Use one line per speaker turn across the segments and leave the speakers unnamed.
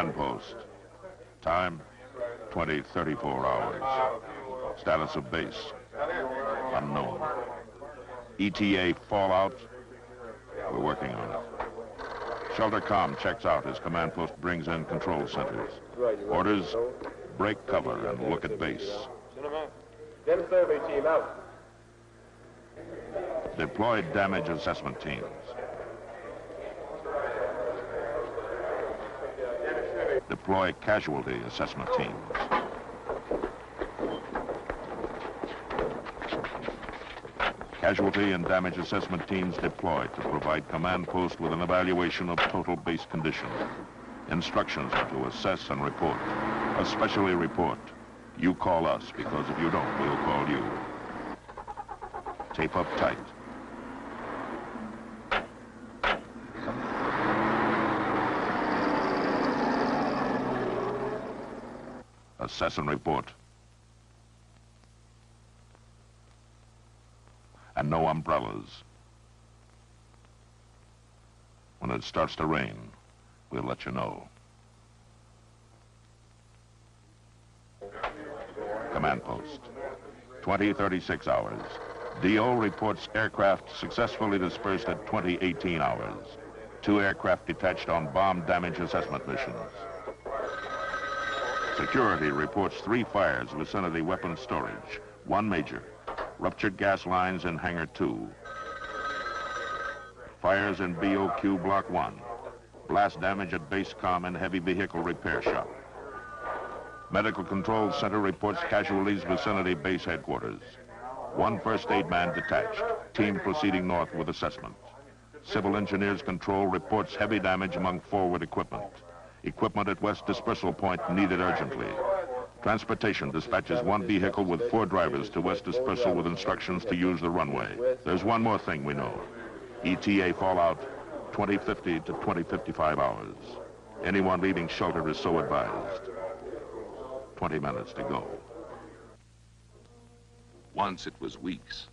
Command post. Time, 20:34 hours. Status of base, unknown. ETA fallout, we're working on it. Shelter comm checks out as command post brings in control centers. Orders, break cover and look at base.
Get a survey team out.
Deploy damage assessment teams. Deploy casualty assessment teams. Casualty and damage assessment teams deployed to provide command post with an evaluation of total base condition. Instructions are to assess and report. Especially report. You call us, because if you don't, we'll call you. Tape up tight. Assess and report. And no umbrellas. When it starts to rain, we'll let you know. Command post. 20:36 hours. DO reports aircraft successfully dispersed at 20:18 hours. 2 aircraft detached on bomb damage assessment missions. Security reports 3 fires vicinity weapons storage. 1 major. Ruptured gas lines in Hangar 2. Fires in BOQ Block 1. Blast damage at base comm and heavy vehicle repair shop. Medical Control Center reports casualties vicinity base headquarters. 1 first aid man detached. Team proceeding north with assessment. Civil Engineers Control reports heavy damage among forward equipment. Equipment at West Dispersal Point needed urgently. Transportation dispatches 1 vehicle with 4 drivers to West Dispersal with instructions to use the runway. There's one more thing we know. ETA fallout, 20:50 to 20:55 hours. Anyone leaving shelter is so advised. 20 minutes to go.
Once it was weeks,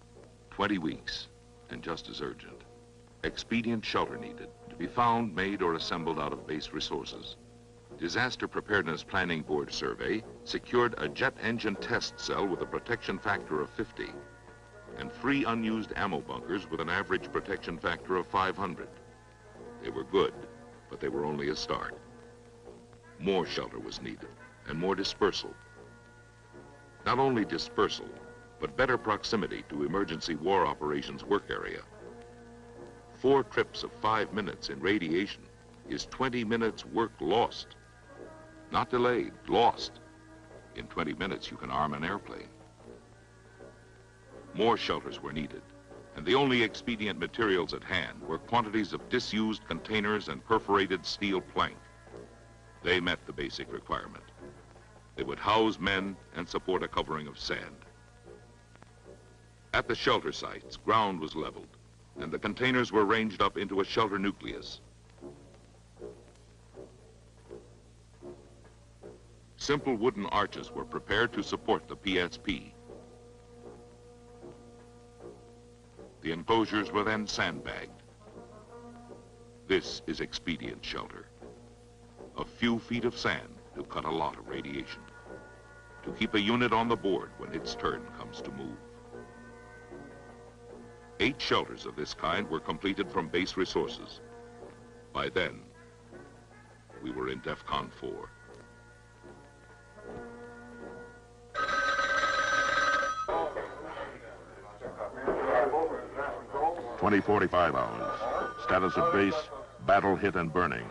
20 weeks, and just as urgent. Expedient shelter needed, to be found, made, or assembled out of base resources. Disaster Preparedness Planning Board survey secured a jet engine test cell with a protection factor of 50 and 3 unused ammo bunkers with an average protection factor of 500. They were good, but they were only a start. More shelter was needed and more dispersal. Not only dispersal, but better proximity to emergency war operations work area. 4 trips of 5 minutes in radiation is 20 minutes work lost. Not delayed, lost. In 20 minutes, you can arm an airplane. More shelters were needed, and the only expedient materials at hand were quantities of disused containers and perforated steel plank. They met the basic requirement. They would house men and support a covering of sand. At the shelter sites, ground was leveled, and the containers were ranged up into a shelter nucleus. Simple wooden arches were prepared to support the PSP. The enclosures were then sandbagged. This is expedient shelter. A few feet of sand to cut a lot of radiation, to keep a unit on the board when its turn comes to move. 8 shelters of this kind were completed from base resources. By then, we were in DEFCON 4.
(20:45 hours). Status of base, battle hit and burning.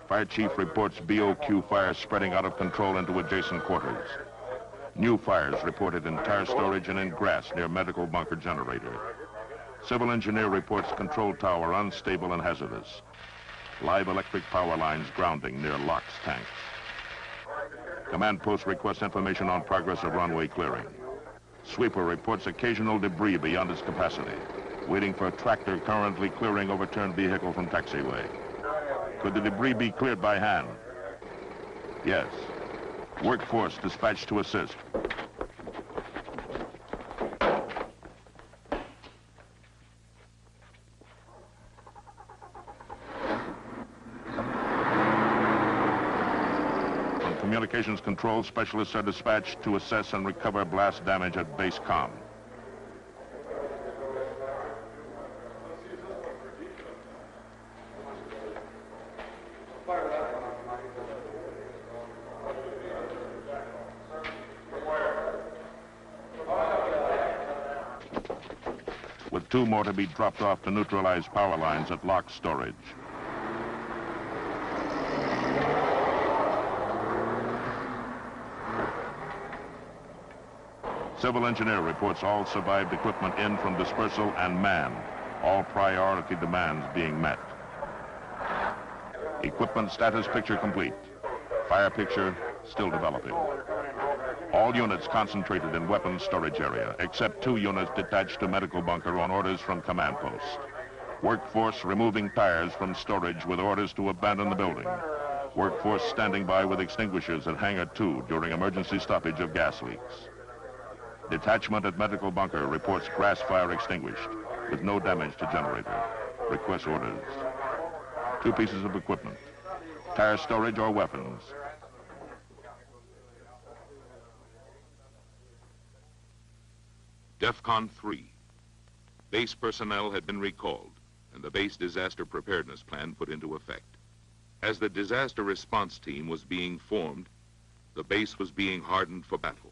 Fire chief reports BOQ fire spreading out of control into adjacent quarters. New fires reported in tire storage and in grass near medical bunker generator. Civil engineer reports control tower unstable and hazardous. Live electric power lines grounding near LOX tanks. Command post requests information on progress of runway clearing. Sweeper reports occasional debris beyond its capacity. Waiting for a tractor currently clearing overturned vehicle from taxiway. Could the debris be cleared by hand? Yes. Workforce dispatched to assist. communications control specialists are dispatched to assess and recover blast damage at base comm. With 2 more to be dropped off to neutralize power lines at lock storage. Civil engineer reports all survived equipment in from dispersal and manned. All priority demands being met. Equipment status picture complete. Fire picture still developing. All units concentrated in weapons storage area, except 2 units detached to medical bunker on orders from command post. Workforce removing tires from storage with orders to abandon the building. Workforce standing by with extinguishers at Hangar 2 during emergency stoppage of gas leaks. Detachment at medical bunker reports grass fire extinguished with no damage to generator. Request orders. 2 pieces of equipment. Tire storage or weapons.
DEFCON 3. Base personnel had been recalled and the base disaster preparedness plan put into effect. As the disaster response team was being formed, the base was being hardened for battle.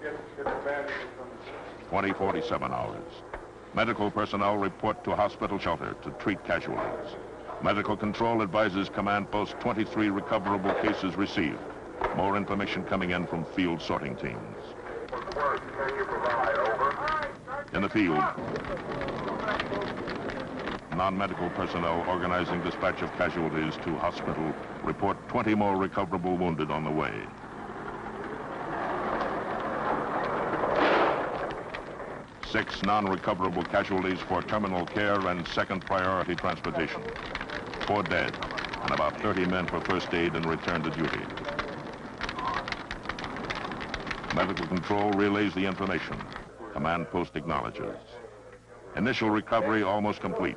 Get the bandage from
20:47 hours. Medical personnel report to hospital shelter to treat casualties. Medical control advises command post 23 recoverable cases received. More information coming in from field sorting teams. In the field, non-medical personnel organizing dispatch of casualties to hospital report 20 more recoverable wounded on the way. Six non-recoverable casualties for terminal care and second priority transportation. 4 dead, and about 30 men for first aid and return to duty. Medical control relays the information. Command post acknowledges. Initial recovery almost complete.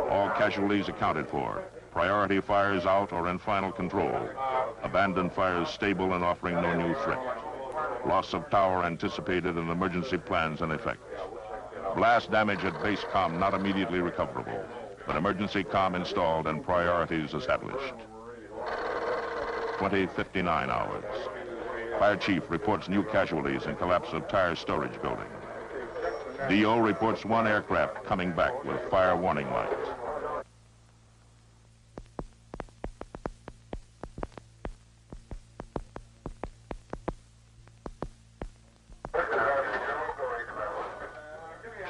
All casualties accounted for. Priority fires out or in final control. Abandoned fires stable and offering no new threat. Loss of tower anticipated and emergency plans in effect. Blast damage at base comm not immediately recoverable, but emergency comm installed and priorities established. 20:59 hours. Fire chief reports new casualties and collapse of tire storage building. DO reports 1 aircraft coming back with fire warning light.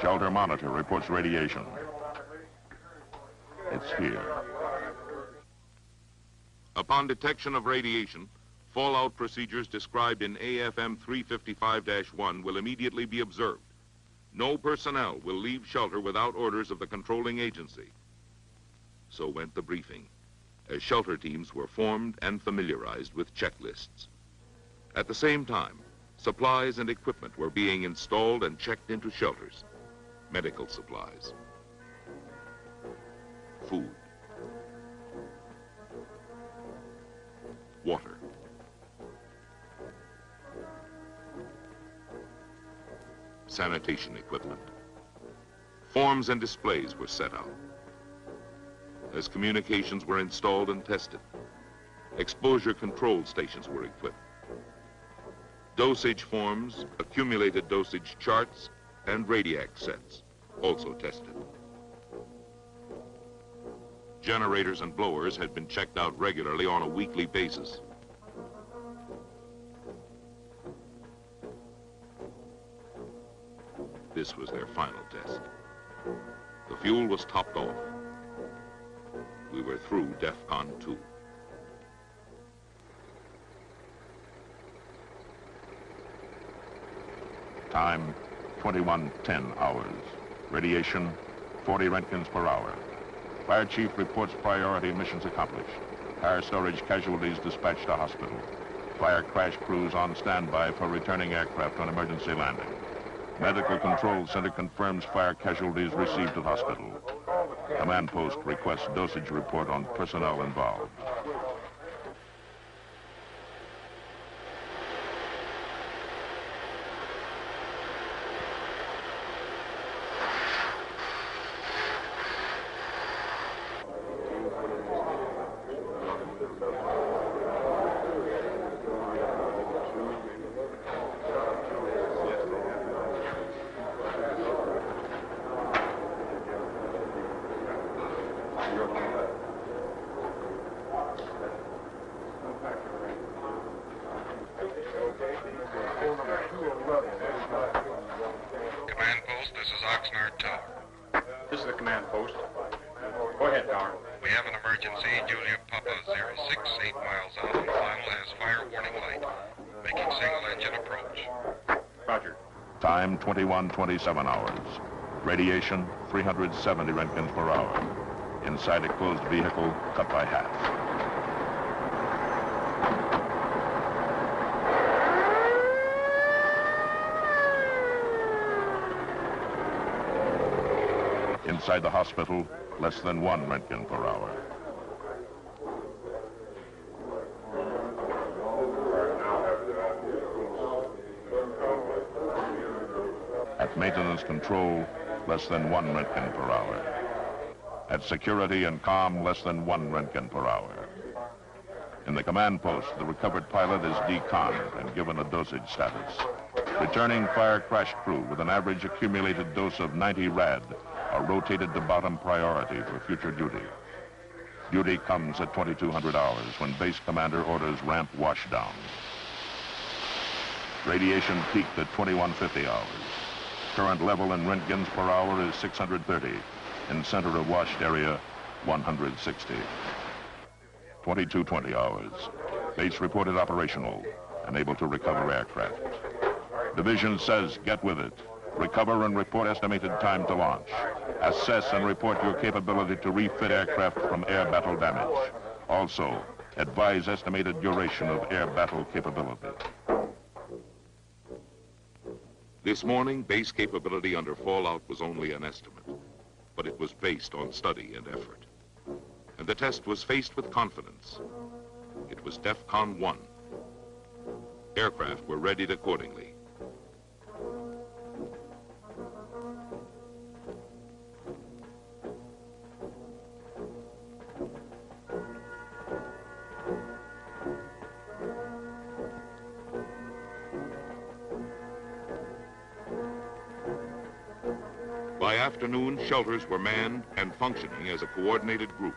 Shelter monitor reports radiation. It's here.
Upon detection of radiation, fallout procedures described in AFM 355-1 will immediately be observed. No personnel will leave shelter without orders of the controlling agency. So went the briefing, as shelter teams were formed and familiarized with checklists. At the same time, supplies and equipment were being installed and checked into shelters. Medical supplies, food, water, sanitation equipment. Forms and displays were set out. As communications were installed and tested, exposure control stations were equipped. Dosage forms, accumulated dosage charts, and radiac sets also tested. Generators and blowers had been checked out regularly on a weekly basis. This was their final test. The fuel was topped off. We were through DEFCON 2.
Time, 21:10 hours. Radiation, 40 Roentgens per hour. Fire chief reports priority missions accomplished. Fire storage casualties dispatched to hospital. Fire crash crews on standby for returning aircraft on emergency landing. Medical Control Center confirms fire casualties received at hospital. Command post requests dosage report on personnel involved.
Command post, this is Oxnard Tower.
This is the command post. Go ahead, Tower.
We have an emergency. Julia Papa 06, 8 miles out on final, has fire warning light. Making single engine approach.
Roger.
Time, 21:27 hours. Radiation, 370 Roentgens per hour. Inside a closed vehicle, cut by half. Inside the hospital, less than 1 Roentgen per hour. At maintenance control, less than 1 Roentgen per hour. At security and comm, less than 1 Roentgen per hour. In the command post, the recovered pilot is deconned and given a dosage status. Returning fire crash crew with an average accumulated dose of 90 rad are rotated to bottom priority for future duty. Duty comes at 2200 hours when base commander orders ramp washdown. Radiation peaked at 2150 hours. Current level in Roentgens per hour is 630. In center of washed area, 160. 2220 hours. Base reported operational and able to recover aircraft. Division says get with it. Recover and report estimated time to launch. Assess and report your capability to refit aircraft from air battle damage. Also, advise estimated duration of air battle capability.
This morning, base capability under fallout was only an estimate, but it was based on study and effort. And the test was faced with confidence. It was DEFCON 1. Aircraft were readied accordingly. By afternoon, shelters were manned and functioning as a coordinated group.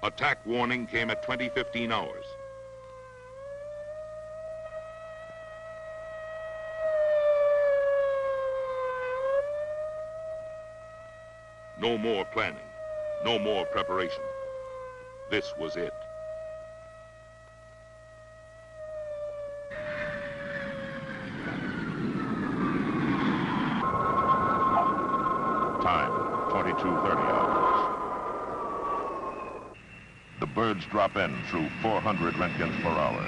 Attack warning came at 20:15 hours. No more planning, no more preparation. This was it.
Time, 22:30 hours. The birds drop in through 400 Roentgens per hour.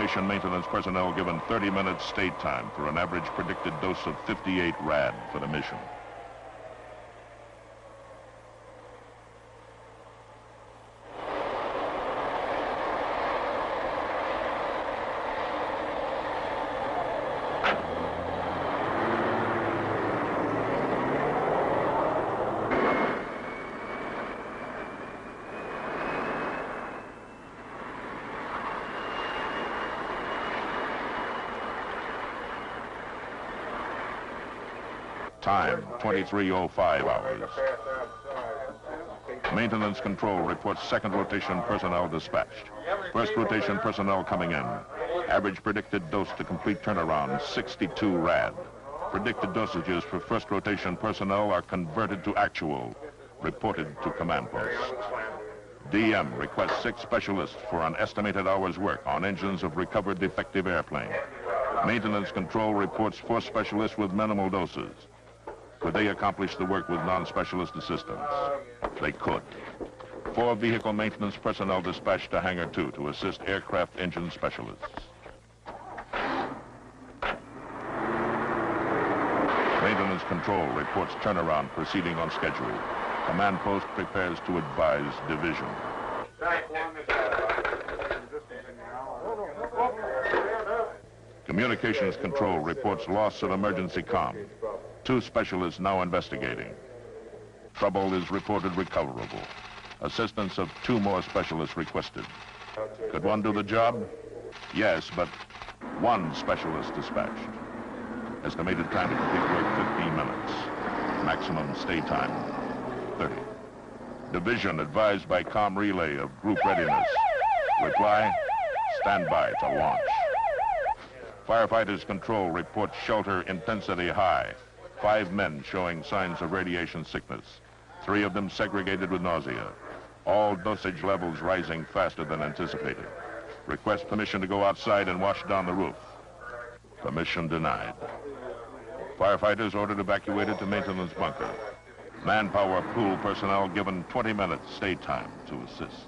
rotation maintenance personnel given 30 minutes stay time for an average predicted dose of 58 rad for the mission. Time, 23:05 hours. Maintenance control reports second rotation personnel dispatched. First rotation personnel coming in. Average predicted dose to complete turnaround, 62 rad. Predicted dosages for first rotation personnel are converted to actual, reported to command post. DM requests 6 specialists for an estimated hour's work on engines of recovered defective airplane. Maintenance control reports 4 specialists with minimal doses. Could they accomplish the work with non-specialist assistance? They could. 4 vehicle maintenance personnel dispatched to Hangar 2 to assist aircraft engine specialists. Maintenance control reports turnaround proceeding on schedule. Command post prepares to advise division. Communications control reports loss of emergency comm. 2 specialists now investigating. Trouble is reported recoverable. Assistance of 2 more specialists requested. Could one do the job? Yes, but 1 specialist dispatched. Estimated time to complete work, 15 minutes. Maximum stay time, 30. Division advised by comm relay of group readiness. Reply, stand by to launch. Firefighters control reports shelter intensity high. 5 men showing signs of radiation sickness. 3 of them segregated with nausea. All dosage levels rising faster than anticipated. Request permission to go outside and wash down the roof. Permission denied. Firefighters ordered evacuated to maintenance bunker. Manpower pool personnel given 20 minutes stay time to assist.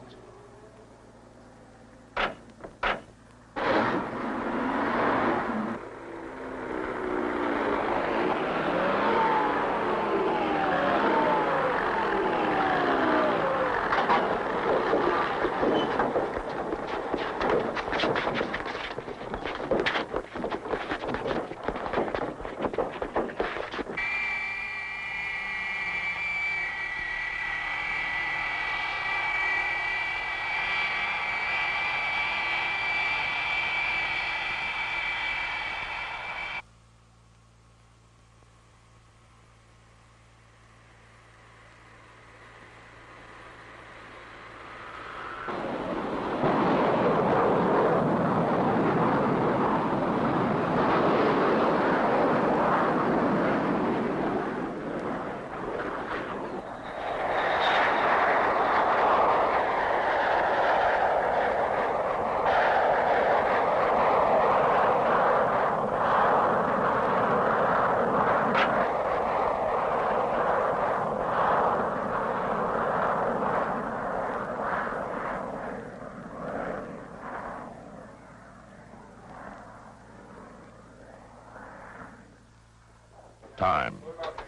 Time,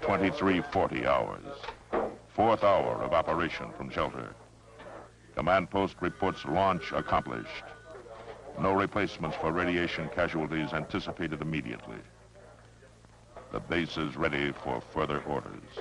23:40 hours. 4th hour of operation from shelter. Command post reports launch accomplished. No replacements for radiation casualties anticipated immediately. The base is ready for further orders.